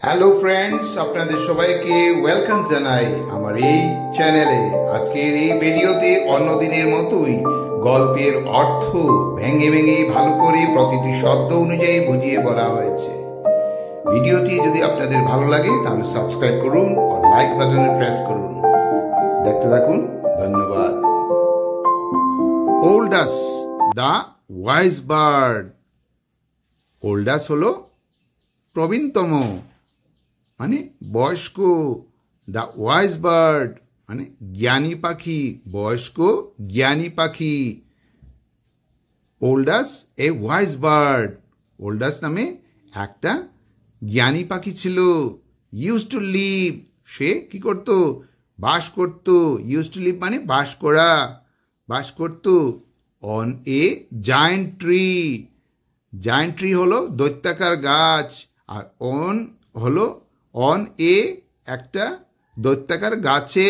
Hello friends, আপনাদের সবাইকে welcome জানাই আমার এই চ্যানেলে। আজকের এই ভিডিওতে অন্যদিনের মতোই গল্পের অর্থ ভেঙে ভেঙে ভালো করে প্রতিটি শব্দ অনুযায়ী বুঝিয়ে বলা হয়েছে। ভিডিওটি যদি আপনাদের ভালো লাগে তাহলে সাবস্ক্রাইব করুন ও লাইক বাটনে প্রেস করুন। দেখতে থাকুন, ধন্যবাদ। ওল্ডাস দ্য ওয়াইজ বার্ড। ওল্ডাস হলো প্রবীণতম মানে বয়স্ক, দ্য ওয়াইজ বার্ড মানে জ্ঞানী পাখি, বয়স্ক জ্ঞানী পাখি। ওল্ডাস এ ওয়াইজ বার্ড, ওল্ডাস নামে একটা জ্ঞানী পাখি ছিল। ইউজ টু লিভ, সে কি করত? বাস করত। ইউজ টু লিভ মানে বাস করা, বাস করত। On a giant tree, giant tree হলো দৈত্যাকার গাছ, আর অন হলো অন এ একটা দৈত্যাকার গাছে,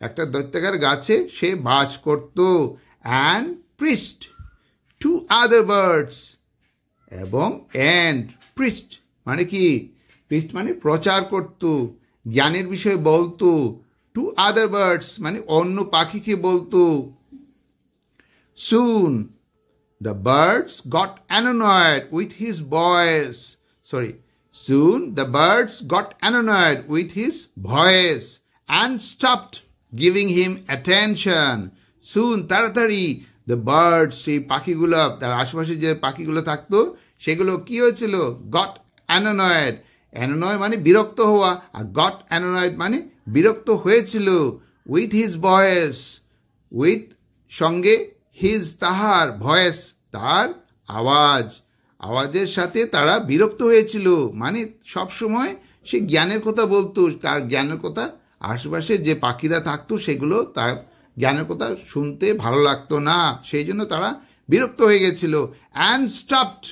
একটা দৈত্যাকার গাছে সে বাস করত। And priest to other birds, এবং অ্যান্ড প্রিস্ট মানে কি? প্রিস্ট মানে প্রচার করত, জ্ঞানের বিষয়ে বলতো। টু আদার বার্ডস মানে অন্য পাখিকে বলতো। সুন the birds got annoyed with his voice. Soon the birds got annoyed with his voice and stopped giving him attention. Soon, তাড়াতাড়ি, the birds, সেই পাখিগুলো, তার আশেপাশে যে পাখিগুলো থাকতো সেগুলো কি হয়েছিল? got annoyed. annoyed মানে বিরক্ত হওয়া, আর got annoyed মানে বিরক্ত হয়েছিল। with his voice, with সঙ্গে হিজ তাহার, ভয়েস তার আওয়াজ, আওয়াজের সাথে তারা বিরক্ত হয়েছিল। মানে সবসময় সে জ্ঞানের কথা বলতো, তার জ্ঞানের কথা আশেপাশে যে পাখিরা থাকতো সেগুলো তার জ্ঞানের কথা শুনতে ভালো লাগতো না, সেই জন্য তারা বিরক্ত হয়ে গেছিল। অ্যান্ড স্টপড,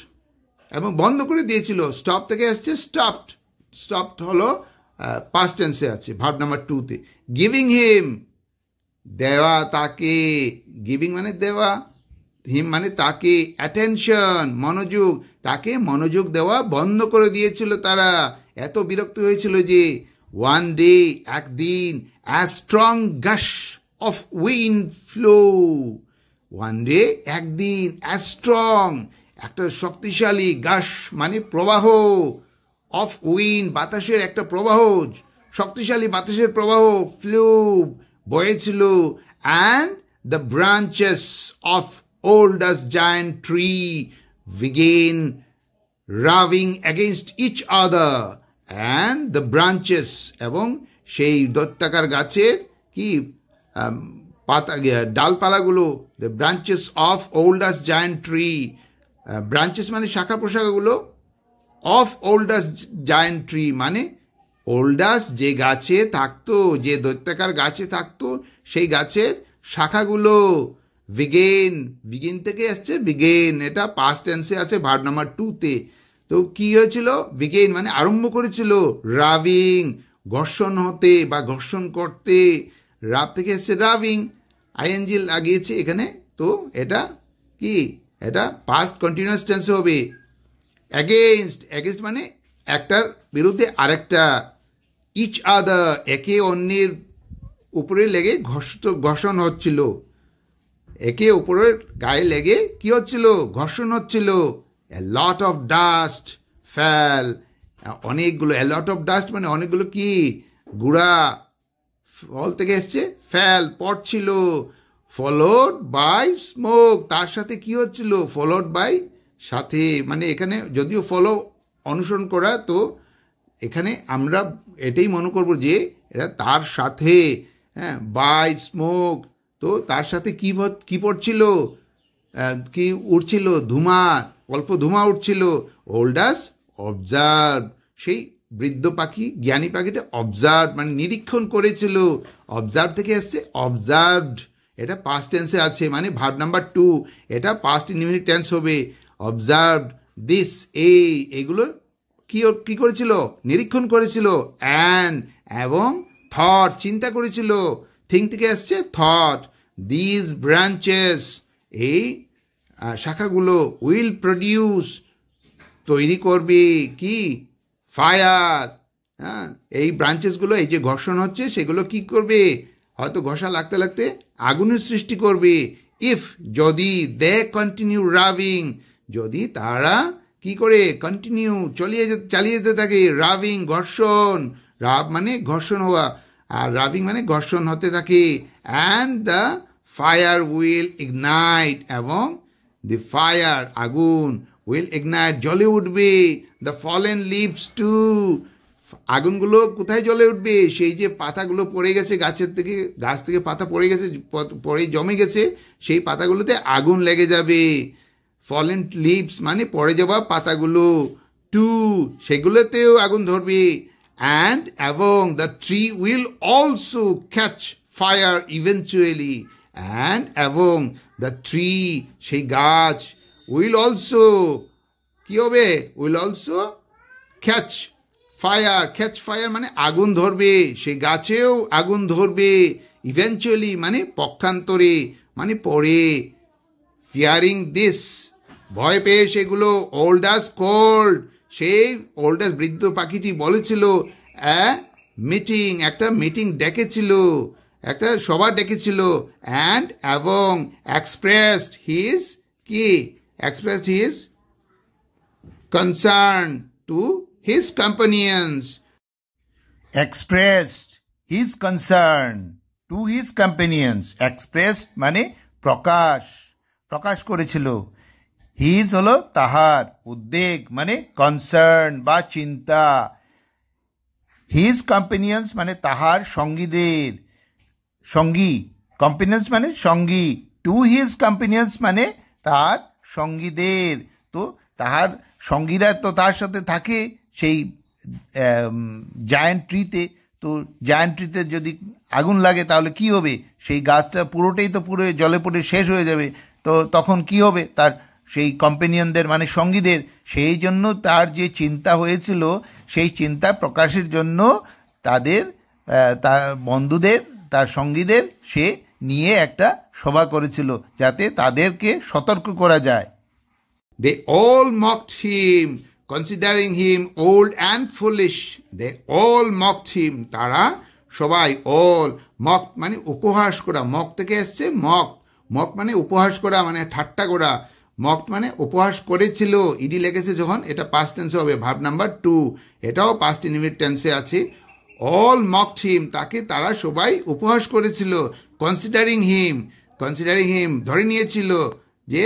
এবং বন্ধ করে দিয়েছিল। স্টপ থেকে আসছে স্টপড, স্টপড হলো পাস্ট টেন্সে আছে, ভার্ব নাম্বার 2-তে। গিভিং হিম, দেওয়া তাকে, গিভিং মানে দেওয়া, হিম মানে তাকে, অ্যাটেনশন মনোযোগ, তাকে মনোযোগ দেওয়া বন্ধ করে দিয়েছিল তারা, এত বিরক্ত হয়েছিল যে। ওয়ান ডে, একদিন, as strong গাশ of wind flow, one day একদিন, অ্যাজ স্ট্রং একটা শক্তিশালী, গাশ মানে প্রবাহ, অফ উইন্ড বাতাসের একটা প্রবাহ, শক্তিশালী বাতাসের প্রবাহ, ফ্লো বয়েছিল। And the branches of oldest giant tree began rubbing against each other. And the branches, এবং সেই দৈত্যাকার গাছের কি পাতা, ডালপালাগুলো, the branches of oldest giant tree, branches মানে শাখা প্রশাখাগুলো, of oldest giant tree মানে oldest যে গাছে থাকতো, যে দৈত্যাকার গাছে থাকতো সেই গাছের শাখাগুলো। বিগেন, বিগিন থেকে আসছে বিগেন, এটা পাস্ট টেন্সে আছে, ভার্ব নাম্বার 2-তে। তো কি হয়েছিল? বিগেন মানে আরম্ভ করেছিল। রাবিং ঘর্ষণ হতে বা ঘর্ষণ করতে, রাব থেকে এসছে রাবিং, আইএনজি লাগিয়েছে এখানে। তো এটা কি? এটা পাস্ট কন্টিনিউয়াস টেন্সে হবে। অ্যাগেনস্ট, অ্যাগেনস্ট মানে একটার বিরুদ্ধে আরেকটা। ইচ আদার একে অন্যের উপরে লেগে ঘর্ষণ হচ্ছিল, একে উপরের গায়ে লেগে কি হচ্ছিল? ঘর্ষণ হচ্ছিল। এ লট অফ ডাস্ট ফেল, অনেকগুলো, এ লট অফ ডাস্ট মানে অনেকগুলো কি গুঁড়া, ফল থেকে এসছে ফেল, পড়ছিল। ফলোড বাই স্মোক, তার সাথে কি হচ্ছিল? ফলোড বাই সাথে, মানে এখানে যদিও ফলো অনুসরণ করা, তো এখানে আমরা এটাই মনে করব যে এটা তার সাথে, হ্যাঁ, বাই স্মোক, তো তার সাথে কি পড়ছিল? কি উঠছিল? ধুমা, অল্প ধুমা উঠছিল। ওল্ডাস অবজার্ভ, সেই বৃদ্ধ পাখি, জ্ঞানী পাখিটা অবজার্ভ মানে নিরীক্ষণ করেছিল। অবজার্ভ থেকে এসছে অবজার্ভড, এটা পাস্ট টেন্সে আছে, মানে ভার্ব নাম্বার 2, এটা পাস্ট ইনডিফিনিট টেন্স হবে। অবজার্ভড দিস, এইগুলো কি করেছিল? নিরীক্ষণ করেছিল। অ্যান্ড এবং থট, চিন্তা করেছিল। থিঙ্ক থেকে আসছে থট। দিস ব্রাঞ্চেস, এই শাখাগুলো, উইল প্রডিউস তৈরি করবে কি? ফায়ার, হ্যাঁ, এই ব্রাঞ্চেসগুলো এই যে ঘর্ষণ হচ্ছে সেগুলো কি করবে, হয়তো ঘষা লাগতে লাগতে আগুনের সৃষ্টি করবে। ইফ যদি দে কন্টিনিউ রাবিং, যদি তারা কি করে কন্টিনিউ চালিয়ে যেতে থাকে, রাবিং ঘর্ষণ, রাব মানে ঘর্ষণ হওয়া, আর রাবিং মানে ঘর্ষণ হতে থাকে। And the fire will ignite, এবং দি ফায়ার আগুন, উইল ইগনাইট জ্বলে উঠবে, দ্য ফলেন লিভস টু, আগুনগুলো কোথায় জ্বলে উঠবে, সেই যে পাতাগুলো পড়ে গেছে গাছ থেকে পাতা পড়ে গেছে, পড়ে জমে গেছে, সেই পাতাগুলোতে আগুন লেগে যাবে। ফলেন লিভস মানে পড়ে যাওয়া পাতাগুলো, টু সেগুলোতেও আগুন ধরবে। অ্যান্ড এবং the tree will also catch fire eventually, and এবং দ্য ট্রি সেই গাছ, উইল অলসো কি হবে, উইল অলসো ক্যাচ ফায়ার মানে আগুন ধরবে, সেই গাছেও আগুন ধরবে। ইভেনচুয়ালি মানে পক্ষান্তরে, মানে পরে। ফিয়ারিং দিস, ভয় পেয়ে সেগুলো, ওল্ডাস কোল্ড, সেই ওল্ডাস বৃদ্ধ পাখিটি বলেছিল, একটা মিটিং ডেকেছিল, একটা সভা ডেকেছিল। অ্যান্ড এবং expressed his concern two his companions, expressed his concern to his companions, expressed মানে প্রকাশ করেছিল, his হলো তাহার, উদ্বেগ মানে কনসার্ন বা চিন্তা, his companions মানে তাহার সঙ্গী, companions মানে সঙ্গী, to his companions মানে তার সঙ্গীদের, তো তাহার সঙ্গীরা তো তার সাথে থাকে সেই জায়ান্ট ট্রিতে। তো জায়ান্ট ট্রিতে যদি আগুন লাগে তাহলে কি হবে, সেই গাছটা পুরোটাই তো পুরো জলে পড়ে শেষ হয়ে যাবে। তো তখন কি হবে, তার সেই কম্পেনিয়নদের মানে সঙ্গীদের, সেই জন্য তার যে চিন্তা হয়েছিল সেই চিন্তা প্রকাশের জন্য তার বন্ধুদের, তার সঙ্গীদের সে নিয়ে একটা সভা করেছিল, যাতে তাদেরকে সতর্ক করা যায়। They all mocked him, considering him old and foolish. They all mocked him. তারা সবাই, all mocked মানে উপহাস করা, মক থেকে এসছে মক মানে উপহাস করা, মানে ঠাট্টা করা। mocked মানে উপহাস করেছিল, ইডি লেগেছে যখন, এটা পাস্ট টেন্সে হবে, ভার্ব নাম্বার 2, এটাও পাস্ট ইনডিফিনিট টেন্সে আছে। all mocked him, তাকে তারা সবাই উপহাস করেছিল। considering him ধরে নিয়েছিল যে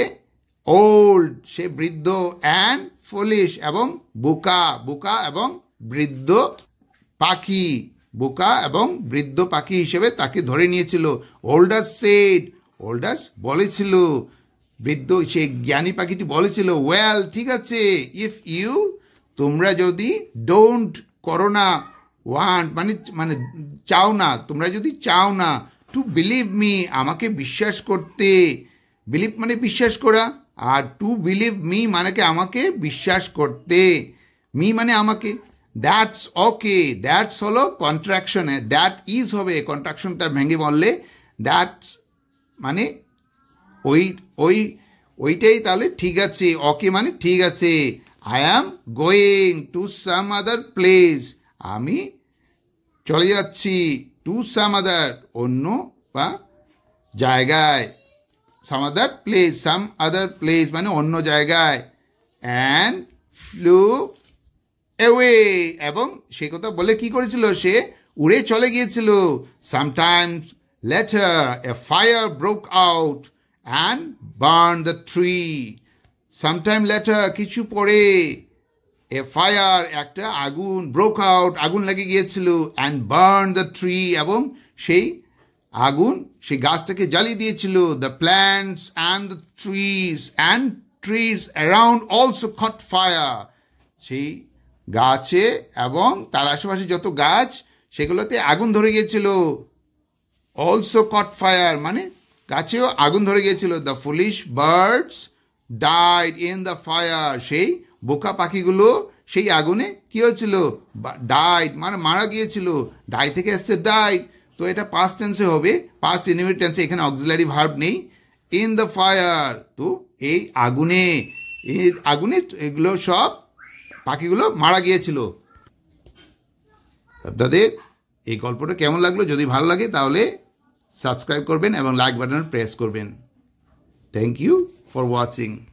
ওল্ড সে বৃদ্ধ, অ্যান্ড ফুলিশ এবং বোকা এবং বৃদ্ধ পাখি, হিসেবে তাকে ধরে নিয়েছিল। ওল্ডাস বলেছিল, বৃদ্ধ সে জ্ঞানী পাখিটি বলেছিল, ওয়েল ঠিক আছে, ইফ ইউ তোমরা যদি ডোন্ট করো না, ওয়ান্ট মানে চাও না, তোমরা যদি চাও না, টু বিলিভ মি আমাকে বিশ্বাস করতে, বিলিভ মানে বিশ্বাস করা, আর টু বিলিভ মি মানে আমাকে বিশ্বাস করতে, মি মানে আমাকে। দ্যাটস ওকে, দ্যাটস হলো কন্ট্রাকশনে, দ্যাট ইজ হবে কন্ট্রাকশনটা ভেঙে বললে, দ্যাটস মানে ওইটাই তাহলে ঠিক আছে, ওকে মানে ঠিক আছে। I am going to some other place, আমি চলে যাচ্ছি, টু সাম আদার অন্য বা জায়গায়, some other place মানে অন্য জায়গায়। and flew away, এবং সে কথা বলে কি করেছিল, সে উড়ে চলে গিয়েছিল। sometimes later a fire broke out and burned the tree, sometime later কিছু পরে, a fire একটা আগুন, broke out আগুন লেগে গিয়েছিল, and burned the tree এবং সেই আগুন সেই গাছটাকে জ্বালিয়ে দিয়েছিল। The plants and the trees around also caught fire, সেই গাছে এবং তার আশেপাশে যত গাছ সেগুলোতে আগুন ধরে গিয়েছিল। অলসো কট ফায়ার মানে গাছেও আগুন ধরে গিয়েছিল। The foolish birds died in the fire, সেই বোকা পাখিগুলো সেই আগুনে কি হয়েছিল, ডাইড মানে মারা গিয়েছিল। ডাই থেকে এসছে ডাইড, তো এটা পাস্ট টেন্সে হবে, পাস্ট ইনডিফিনিট টেন্সে, এখানে অক্সিলারি ভার্ব নেই। ইন দ্য ফায়ার, তো এই আগুনে এগুলো সব পাখিগুলো মারা গিয়েছিল। আপনাদের এই গল্পটা কেমন লাগলো? যদি ভালো লাগে তাহলে সাবস্ক্রাইব করবেন এবং লাইক বাটন প্রেস করবেন। Thank you for watching.